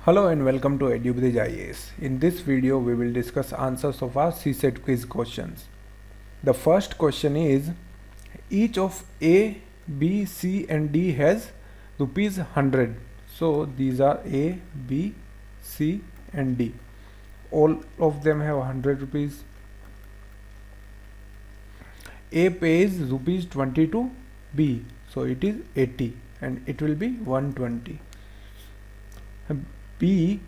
Hello and welcome to EduBridge IAS. In this video, we will discuss answers of our CSET quiz questions. The first question is, each of A, B, C and D has rupees 100. So these are A, B, C and D. All of them have 100 rupees. A pays rupees 20 to B. So it is 80 and it will be 120. B,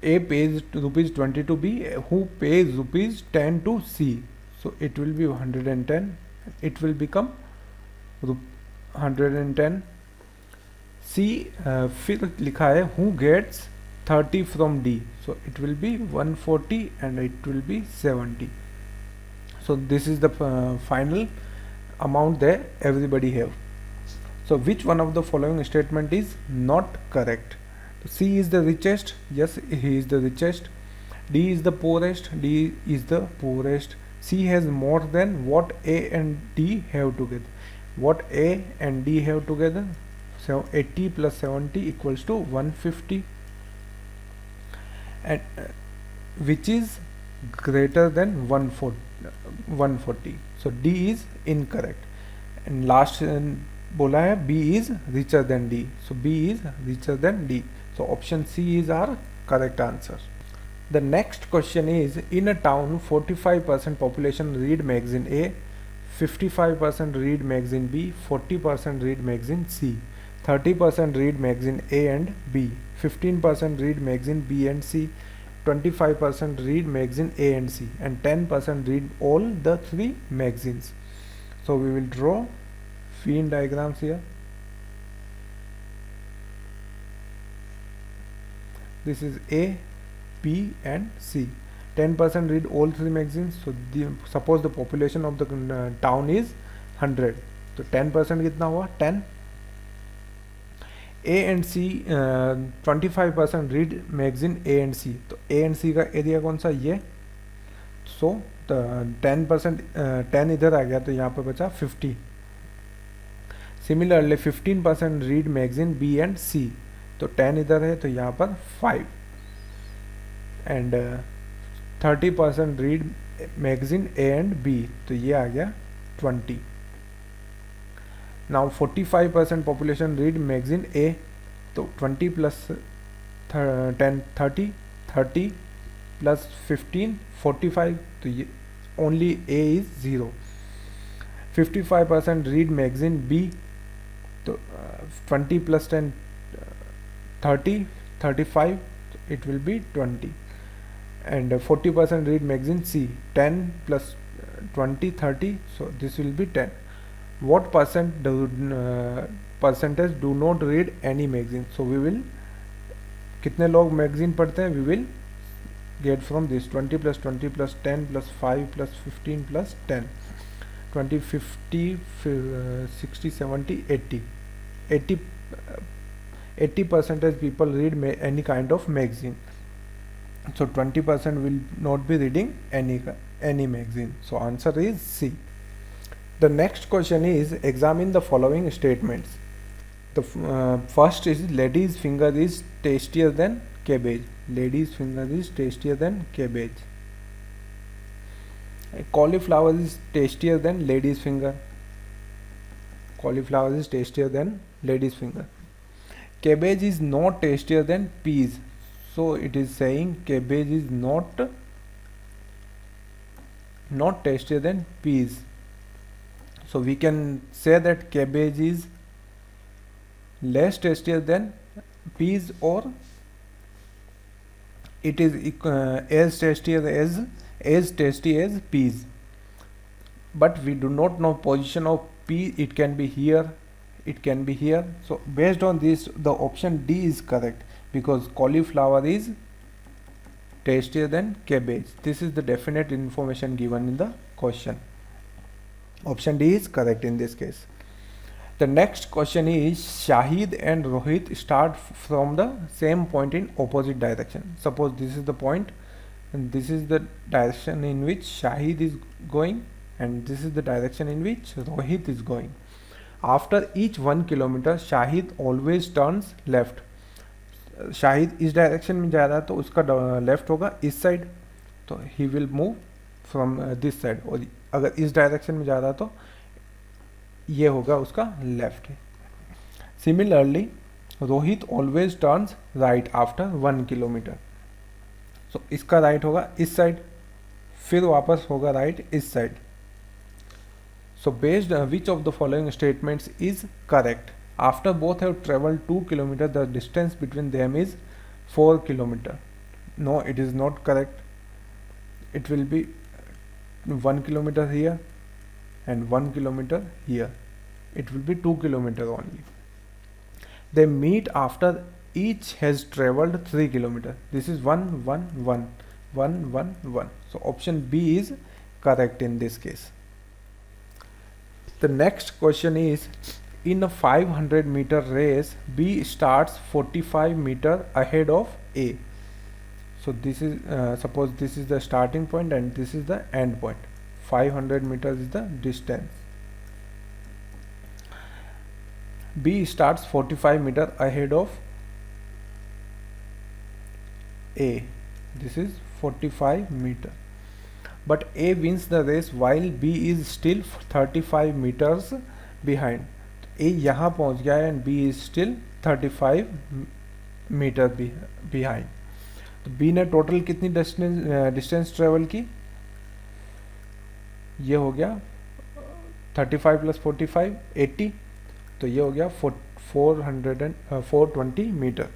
A pays rupees 20 to B, who pays rupees 10 to C. So it will be 110. It will become 110. C फिर लिखा है who gets 30 from D. So it will be 140 and it will be 70. So this is the final amount that everybody have. So which one of the following statement is not correct? C is the richest. Yes, he is the richest. D is the poorest. D is the poorest. C has more than what A and D have together. What A and D have together? So 80 plus 70 equals to 150. And which is greater than 140. So D is incorrect. And last बोला है B is richer than D. So B is richer than D. So option C is our correct answer. The next question is, in a town 45% population read magazine A, 55% read magazine B, 40% read magazine C, 30% read magazine A and B, 15% read magazine B and C, 25% read magazine A and C, and 10% read all the three magazines. So we will draw Venn diagrams here. This is A, B and C. 10% read all three magazines. So suppose the population of the town is 100. So 10% कितना हुआ? 10. A and C 25% read magazine A and C. तो A and C का area कौन सा? ये. So 10% 10 इधर आ गया तो यहाँ पे बचा 50. Similarly 15% read magazine B and C. तो 10 इधर है तो यहाँ पर 5 and 30% read magazine A and B तो ये आ गया 20. Now 45% population read magazine A तो 20 प्लस 10 30 प्लस 15 45 तो ये only A is 0. 55% read magazine B तो 20 plus 10 30 35 it will be 20 and 40% read magazine C 10 plus 20 30 so this will be 10. What percentage do not read any magazine? So we will कितने लोग magazine पढ़ते हैं? We will get from this 20 plus 20 plus 10 plus 5 plus 15 plus 10 20 50 60 70 80 80% people read any kind of magazine. So 20% will not be reading any magazine. So answer is C. The next question is, examine the following statements. The first is, lady's finger is tastier than cabbage. Lady's finger is tastier than cabbage. Cauliflower is tastier than lady's finger. Cauliflower is tastier than lady's finger. Cabbage is not tastier than peas. So it is saying cabbage is not tastier than peas. So we can say that cabbage is less tastier than peas, or it is as tasty as peas. But we do not know position of pea. It can be here, it can be here. So based on this, the option D is correct because cauliflower is tastier than cabbage. This is the definite information given in the question. Option D is correct in this case. The next question is, Shahid and Rohit start from the same point in opposite direction. Suppose this is the point and this is the direction in which Shahid is going and this is the direction in which Rohit is going. After each 1 kilometer, Shahid always turns left. Shahid इस direction में जा रहा है तो उसका left होगा इस side, तो he will move from this side, और अगर इस डायरेक्शन में जा रहा है तो ये होगा उसका left. Similarly Rohit always turns right after 1 kilometre, so इसका राइट होगा इस साइड, फिर वापस होगा राइट इस side. So based which of the following statements is correct? After both have travelled 2 kilometre the distance between them is 4 kilometre. No, it is not correct. It will be 1 kilometer here and 1 kilometer here. It will be 2 kilometer only. They meet after each has traveled 3 kilometer. This is 1 1 1 1 1 1. So option B is correct in this case. The next question is, in a 500 meter race, B starts 45 meter ahead of A. So this is suppose this is the starting point and this is the end point. 500 meters is the distance. B starts 45 meter ahead of A. This is 45 meter. But A wins the race while B is still 35 meters behind. A यहाँ पहुँच गया है and B is still 35 meter behind. तो B ने total कितनी distance travel की? ये हो गया 35 प्लस 45 80, तो ये हो गया 420 metre.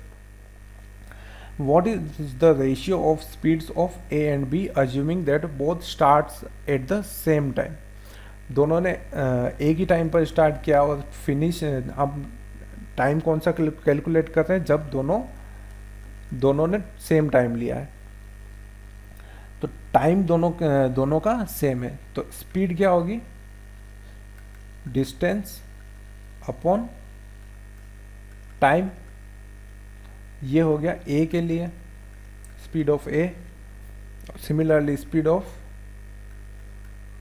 What is the ratio of speeds of A and B assuming that both starts at the same time? दोनों ने एक ही टाइम पर स्टार्ट किया और फिनिश, अब टाइम कौन सा कैलकुलेट कर रहे हैं? जब दोनों ने सेम टाइम लिया है, तो टाइम दोनों का सेम है, तो स्पीड क्या होगी? Distance upon time. ये हो गया ए के लिए speed of A. Similarly speed of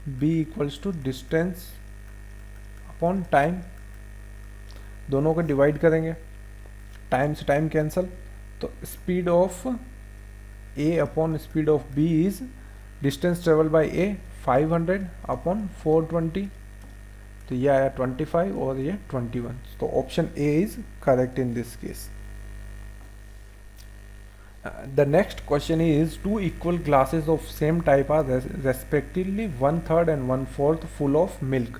B equals to distance upon time. दोनों को डिवाइड करेंगे, टाइम से टाइम कैंसल, तो speed of A upon speed of B is distance travel by A 500 upon 420, तो ये आया 25 और ये 21. तो option A is correct in this case. The next question is, two equal glasses of same type are respectively 1/3 and 1/4 full of milk.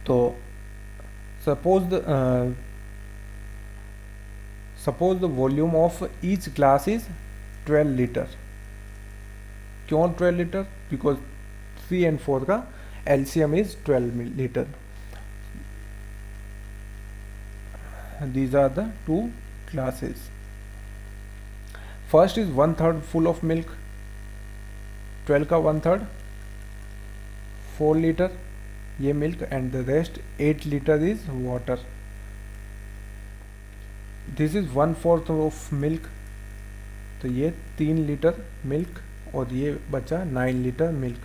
So suppose the volume of each glass is 12 liter. क्यों 12 liter? Because 3 and 4 का LCM is 12 liter. These are the two glasses. First is 1/3 full of milk, 12 का 1/3 4 litre ये milk, and the rest 8 litre is water. This is 1/4 of milk, तो ये 3 litre milk और ये बचा 9 litre milk.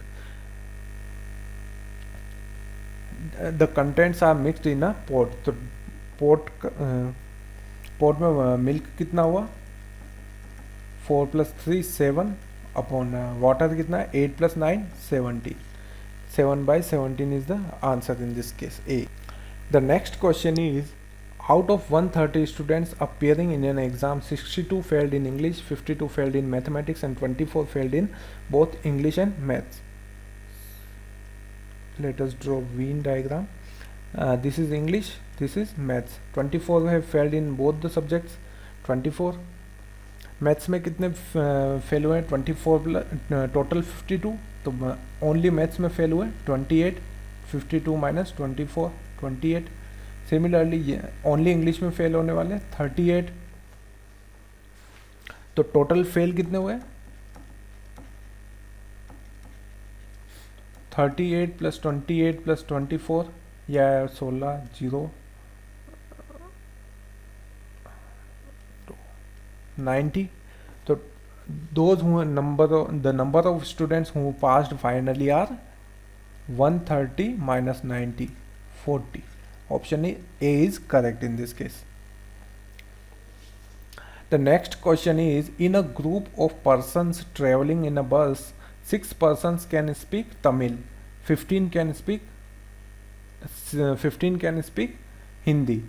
The contents are mixed in a pot. तो pot में milk कितना हुआ? 4 + 3 7 अपॉन वाटर कितना है? 8 + 9 70. 7/17 is the answer in this case, A. The next question is, out of 130 students appearing in an exam, 62 failed in English, 52 failed in mathematics and 24 failed in both English and maths. Let us draw Venn diagram. This is English, this is maths. 24 have failed in both the subjects. 24. Maths में कितने fail हुए? 24 total 52, तो only maths में fail हुए 28. 52 - 24 28. Similarly only English में fail होने वाले 38. तो टोटल फेल कितने हुए? 38 + 28 + 24 या 16 0 90. So those who the number of students who passed finally are 130 - 90 40. Option A is correct in this case. The next question is, in a group of persons traveling in a bus, 6 persons can speak Tamil, 15 can speak 15 can speak Hindi,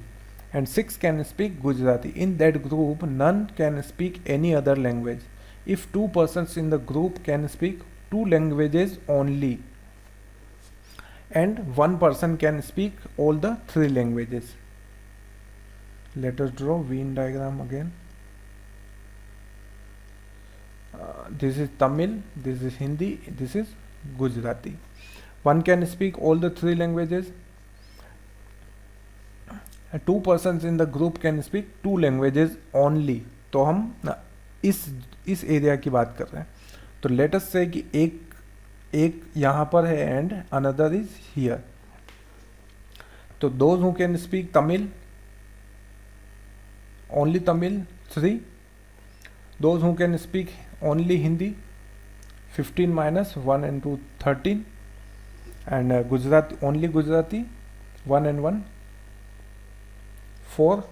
and 6 can speak Gujarati. In that group, none can speak any other language. If 2 persons in the group can speak 2 languages only, and 1 person can speak all the 3 languages. Let us draw Venn diagram again. This is Tamil, this is Hindi, this is Gujarati. One can speak all the 3 languages. 2 persons in the group can speak 2 languages only. तो हम इस area की बात कर रहे हैं. तो let us से कि एक यहाँ पर है एंड अनदर इज हियर. तो those who can speak Tamil, only Tamil 3. Those who can speak only Hindi, 15 minus 1 and 2 13. And Gujarati, only Gujarati, 1 and 1 4.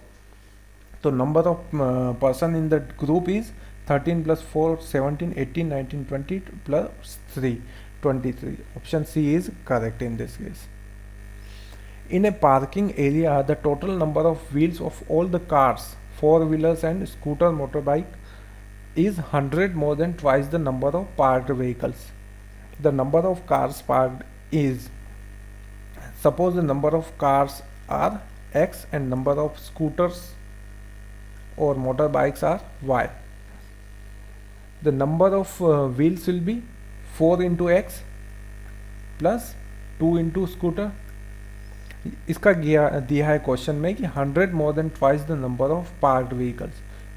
So number of person in the group is 13 plus 4 17 18 19 20 plus 3 23. Option C is correct in this case. In a parking area, the total number of wheels of all the cars, 4-wheelers and scooter motorbike is 100 more than twice the number of parked vehicles. The number of cars parked is, suppose the number of cars are X and number of scooters or motorbikes are Y. The number of wheels will be 4 into X plus 2 into scooter. इसका दिया है question में कि 100 more than twice the number of parked vehicles.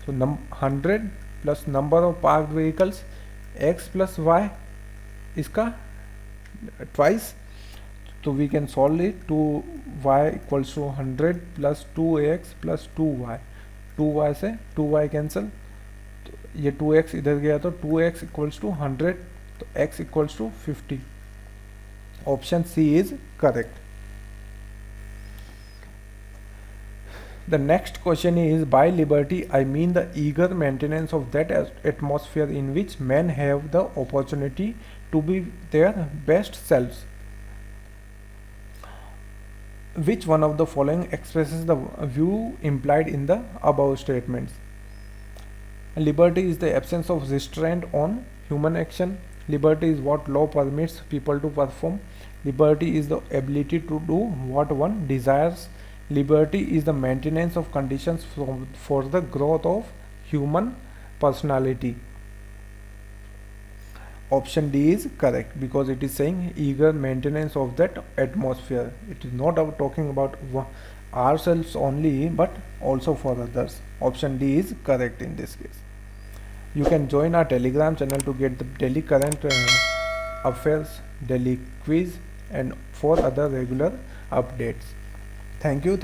So 100 plus number of parked vehicles, X plus Y, इसका twice. So we can solve it. 2y equals to 100 plus 2x plus 2y. 2y से 2y cancel, तो ये 2x इधर गया तो 2x equals to 100, तो x equals to 50. Option C is correct. The next question is, by liberty I mean the eager maintenance of that atmosphere in which men have the opportunity to be their best selves. Which one of the following expresses the view implied in the above statements? Liberty is the absence of restraint on human action. Liberty is what law permits people to perform. Liberty is the ability to do what one desires. Liberty is the maintenance of conditions for the growth of human personality. Option D is correct because it is saying eager maintenance of that atmosphere. It is not talking about ourselves only but also for others. Option D is correct in this case. You can join our Telegram channel to get the daily current affairs, daily quiz and for other regular updates. Thank you.